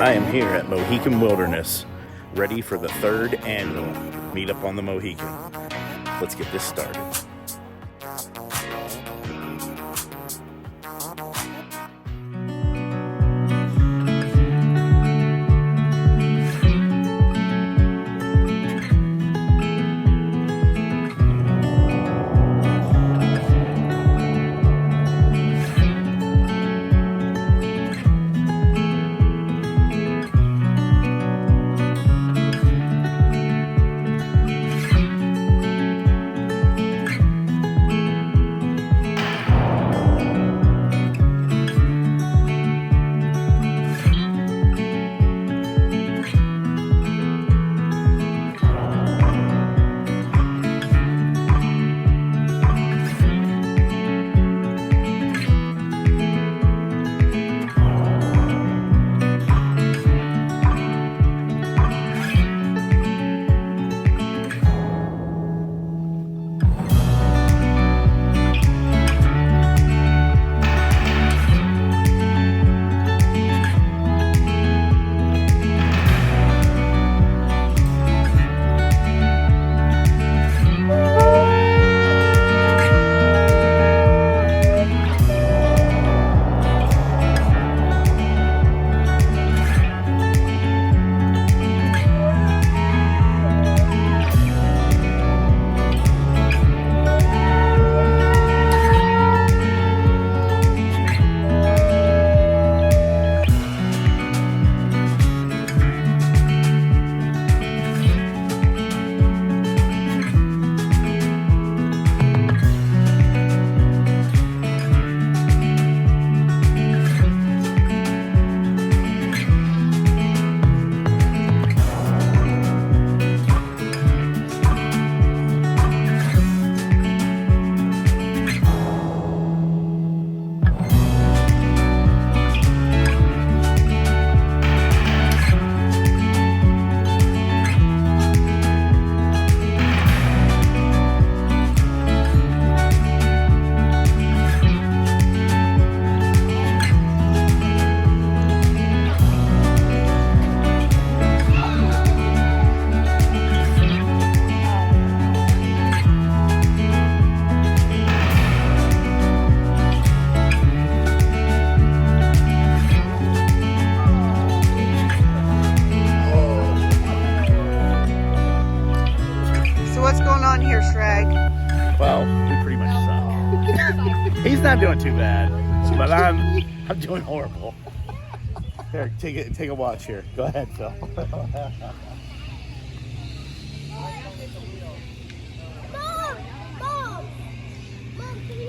I am here at Mohican Wilderness, ready for the 3rd annual Meetup on the Mohican. Let's get this started. Here, Schragg. Well, we pretty much suck. He's not doing too bad, but I'm doing horrible. Here, take a watch here. Go ahead, Phil. Mom,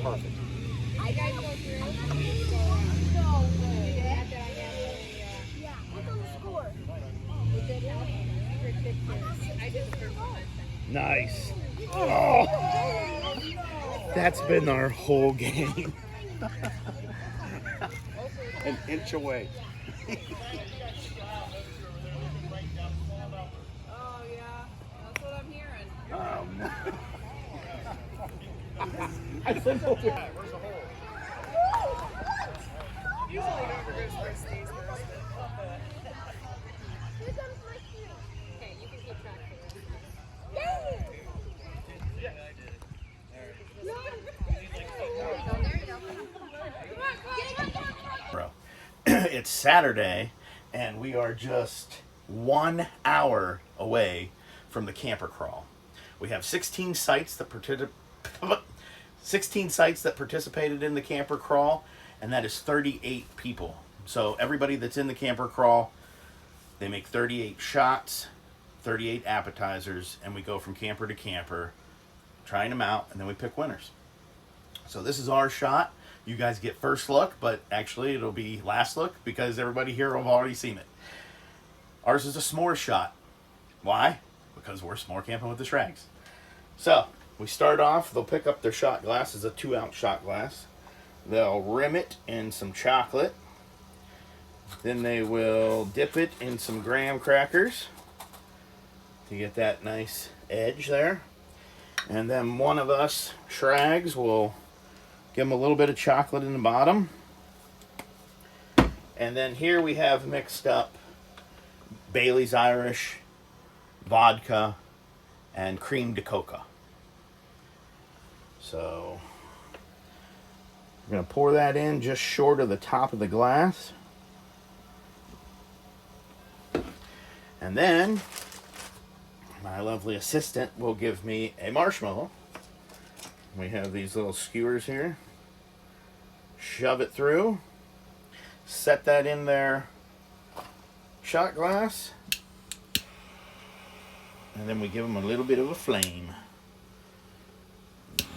perfect. I gotta go through. No way. Yeah. What's on the score? We did have I just heard one. Nice. Oh, that's been our whole game. An inch away. Oh, yeah. That's what I'm hearing. I said no. Usually whoever goes first stays first. Okay, you can keep track of it. Bro, it's Saturday, and we are just 1 hour away from the camper crawl. We have 16 sites that participated in the camper crawl, and that is 38 people. So everybody that's in the camper crawl, they make 38 shots, 38 appetizers, and we go from camper to camper, trying them out, and then we pick winners. So this is our shot. You guys get first look, but actually it'll be last look because everybody here have already seen it. Ours is a s'more shot. Why? Because we're s'more camping with the Schraggs. So we start off, they'll pick up their shot glass. It's a 2-ounce shot glass. They'll rim it in some chocolate. Then they will dip it in some graham crackers to get that nice edge there. And then one of us Schraggs will give them a little bit of chocolate in the bottom. And then here we have mixed up Bailey's Irish, vodka, and cream de coca. So I'm going to pour that in just short of the top of the glass. And then my lovely assistant will give me a marshmallow. We have these little skewers here. Shove it through. Set that in their shot glass. And then we give them a little bit of a flame.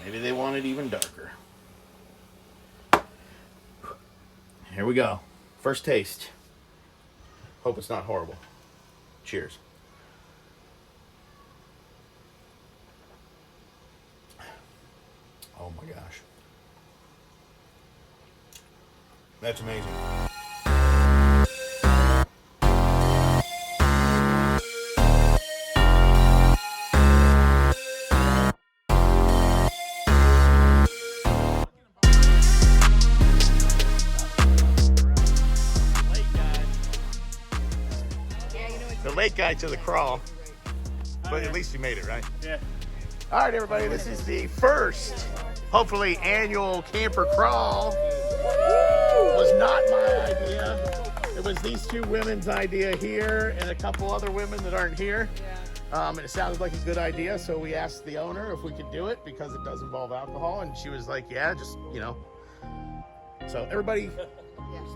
Maybe they want it even darker. Here we go. First taste. Hope it's not horrible. Cheers. Oh my gosh. That's amazing. The late guy to the crawl, but at least you made it, right? Yeah. All right, everybody, this is the first, hopefully, annual camper crawl. It was not my idea. It was these two women's idea here and a couple other women that aren't here. And it sounded like a good idea, so we asked the owner if we could do it because it does involve alcohol, and she was like, yeah, just, you know. So everybody,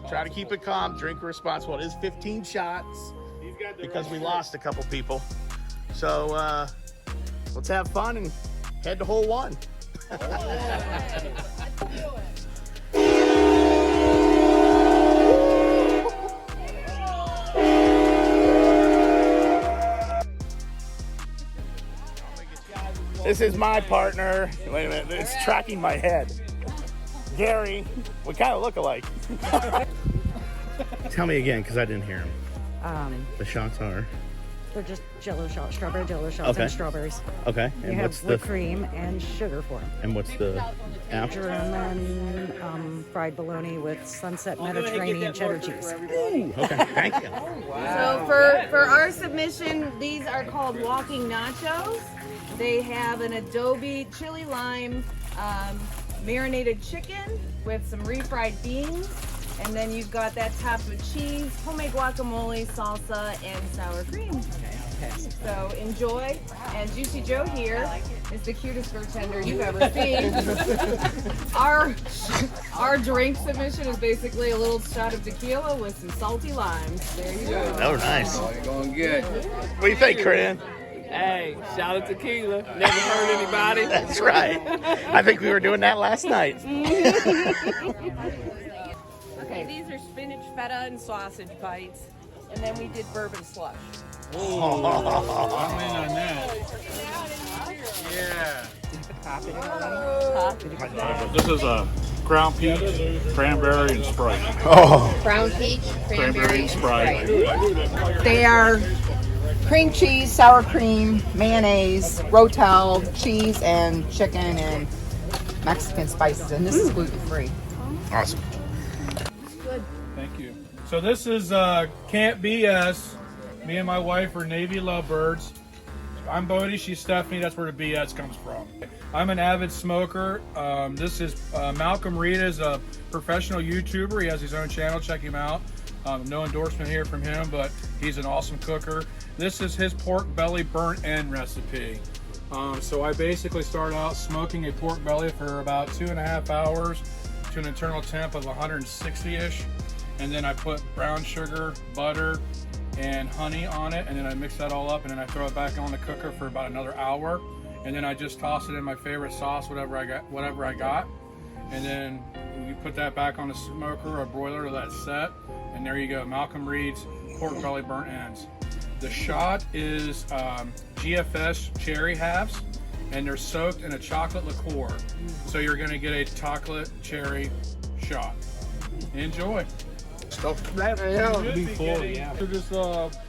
try to keep it calm, drink responsible. It is 15 shots because we lost a couple people. So let's have fun and head to hole one. This is my partner. Wait a minute, it's tracking my head. Gary, we kind of look alike. Tell me again, because I didn't hear him. The shots are? They're just Jello shots, strawberry Jello shots, Okay. and strawberries. Okay. You And have what's the whipped cream and sugar for them. and what's the app? German fried bologna with sunset Mediterranean cheddar cheese. Ooh, okay. Thank you. So for our submission, these are called walking nachos. They have an adobe chili lime marinated chicken with some refried beans. And then you've got that topped with cheese, homemade guacamole, salsa, and sour cream. So enjoy. And Juicy Joe here is the cutest bartender you've ever seen. Our drink submission is basically a little shot of tequila with some salty limes. There you go. Oh, nice. You're going good. What do you think, Corinne? Hey, shout out tequila. Never hurt anybody. That's right. I think we were doing that last night. Okay, these are spinach, feta, and sausage bites. And then we did bourbon slush. I'm in on that. Yeah. This is a ground peach, cranberry, and Sprite. Oh, Brown peach, Cranberry and Sprite. They are cream cheese, sour cream, mayonnaise, rotel, cheese, and chicken, and Mexican spices. And this is gluten-free. awesome. Thank you. So this is Can't BS. Me and my wife are Navy lovebirds. I'm Bodie, she's Stephanie. That's where the BS comes from. I'm an avid smoker. This is Malcolm Reed is a professional YouTuber. He has his own channel. Check him out. No endorsement here from him, but he's an awesome cooker. This is his pork belly burnt end recipe. So I basically start out smoking a pork belly for about 2.5 hours to an internal temp of 160-ish. And then I put brown sugar, butter, and honey on it, and then I mix that all up, and then I throw it back on the cooker for about another hour, and then I just toss it in my favorite sauce, whatever I got, and then you put that back on the smoker or broiler that's set, and there you go, Malcolm Reed's pork belly burnt ends. The shot is GFS cherry halves, and they're soaked in a chocolate liqueur, so you're going to get a chocolate cherry shot. Enjoy. Before, yeah. So just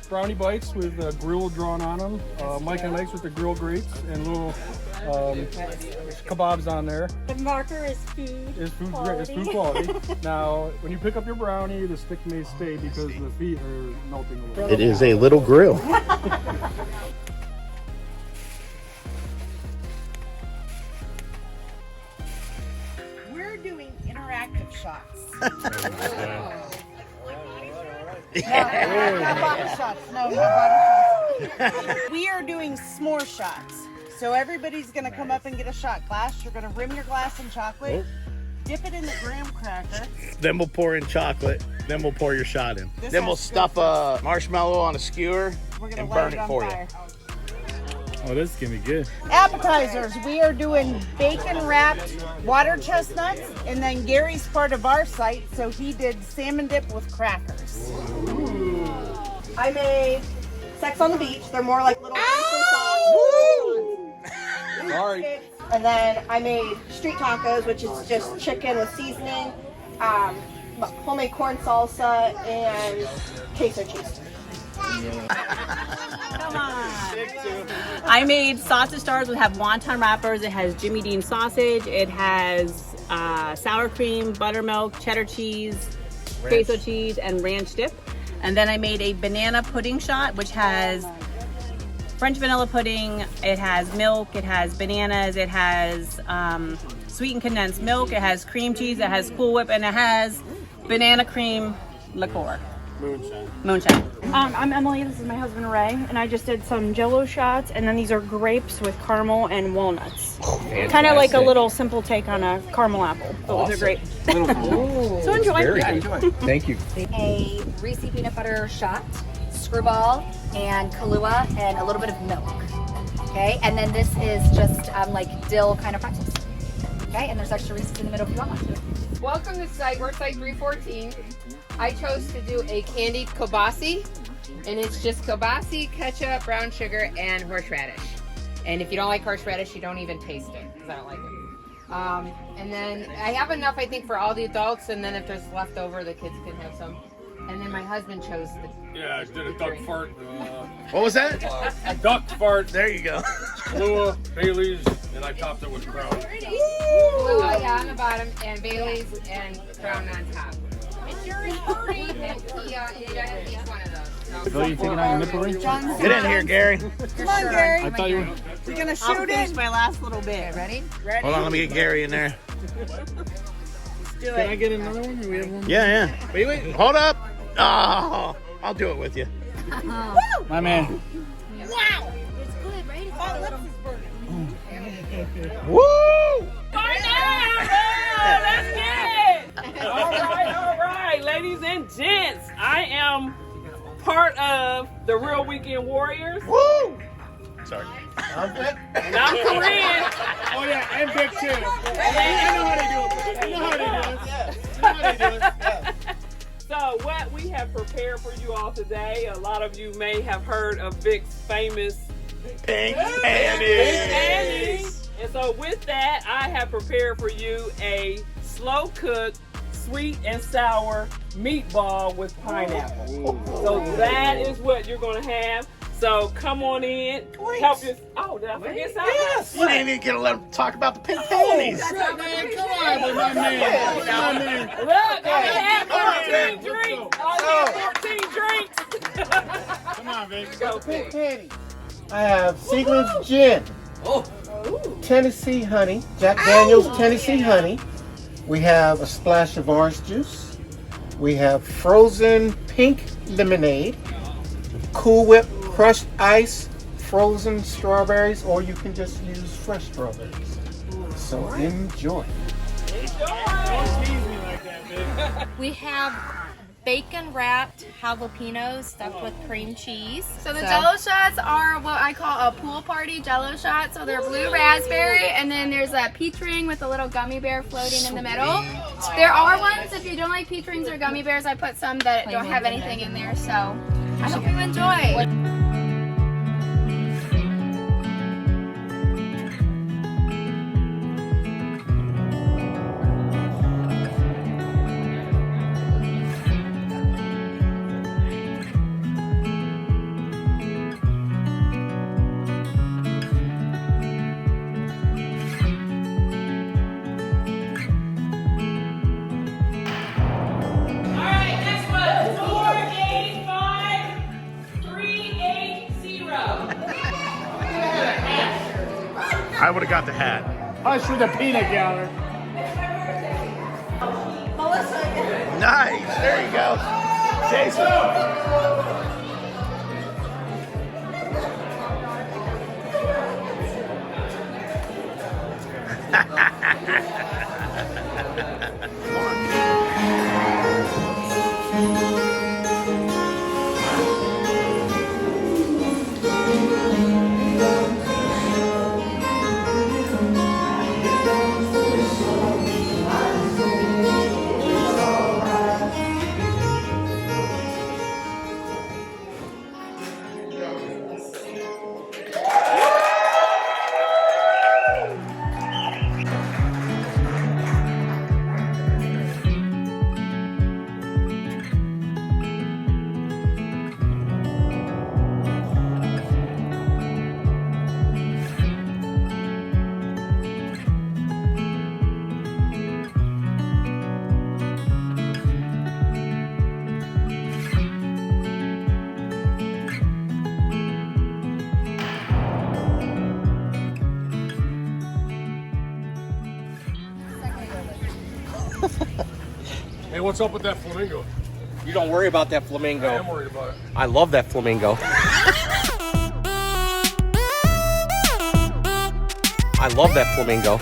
brownie bites with grill drawn on them, Mike and legs with the grill grapes, and little There's kebabs on there. The marker is food. It's food quality. Now, when you pick up your brownie, the stick may stay because the feet are melting a little. It is a little grill. We're doing interactive shots. Not bottle shots. No, not bottle shots. We are doing s'more shots. So everybody's gonna come up and get a shot glass. You're gonna rim your glass in chocolate, dip it in the graham cracker. Then we'll pour in chocolate. Then we'll pour your shot in. This Then we'll has stuff a marshmallow on a skewer We're gonna and light burn it on for fire. Oh, this is gonna be good. Appetizers, we are doing bacon wrapped water chestnuts, and then Gary's part of our site, so he did salmon dip with crackers. I made Sex on the Beach. They're more like little Sorry. And then I made street tacos, which is just chicken with seasoning, homemade corn salsa, and queso cheese. Come on. I made sausage stars that have wonton wrappers. It has Jimmy Dean sausage. It has sour cream, buttermilk, cheddar cheese, queso cheese, and ranch dip. And then I made a banana pudding shot, which has French vanilla pudding. It has milk. It has bananas. It has sweetened condensed milk. It has cream cheese. It has Cool Whip, and it has banana cream liqueur. Moonshine. I'm Emily, this is my husband Ray, and I just did some Jell-O shots, and then these are grapes with caramel and walnuts. Kind of like a little simple take on a caramel apple, but with a grape. So enjoy. Very good. Thank you. A Reese peanut butter shot, screwball, and Kahlua, and a little bit of milk. Okay, and then this is just like dill kind of pretzels. Okay, and there's extra Reese's in the middle if you want one. Welcome to site. We're at site 314. I chose to do a candied kielbasa, and it's just kielbasa, ketchup, brown sugar, and horseradish. And if you don't like horseradish, you don't even taste it, because I don't like it. And then I have enough, I think, for all the adults, and then if there's left over, the kids can have some. And then my husband chose the... Yeah, I did a duck fart. What was that? A duck fart. There you go. Kahlua, Bailey's, and I topped it with Crown. Kahlua, yeah, on the bottom, and Bailey's, and Crown on top. It's your party. And he enjoyed each one of those. Bill, you taking out your nipple ring? Get in here, Gary. Come on, Gary. I thought you were... You're gonna I'll shoot finish it. my last little bit. Ready? Hold on, let me get Gary in there. Do Can I it. get another one? Do we have one? Yeah. Wait. Hold up. Oh, I'll do it with you. My man. Wow! It's good, right? It's got a little... Woo! Let's get it! All right, ladies and gents. I am part of the Real Weekend Warriors, Woo! Sorry. and I'm Korean. Oh yeah, and Vic too. I know how to do it. So what we have prepared for you all today, a lot of you may have heard of Vic's famous Pink panties. And so with that, I have prepared for you a slow cooked, sweet and sour meatball with pineapple. So that is what you're gonna have. So come on in, help you. Oh, did I forget something? Yes. You didn't even get to let him talk about the pink panties. Man, come on with my man. Look, I have 14 drinks. I have 14 drinks. Come on, Vic. Go Pink pick. panties. I have Seagram's Gin, Tennessee Honey, Jack Daniel's Tennessee Honey. We have a splash of orange juice. We have frozen pink lemonade, Cool Whip crushed ice, frozen strawberries, or you can just use fresh strawberries. So enjoy. We have bacon wrapped jalapenos stuffed with cream cheese. So the Jell-O shots are what I call a pool party Jell-O shot. So they're blue raspberry, and then there's a peach ring with a little gummy bear floating in the middle. There are ones, if you don't like peach rings or gummy bears, I put some that don't have anything in there. So I hope you enjoy. I would have got the hat. Hush for the peanut gallery. Nice. There you go. Jason. Hey, what's up with that flamingo? You don't worry about that flamingo. I am worried about it. I love that flamingo. I love that flamingo.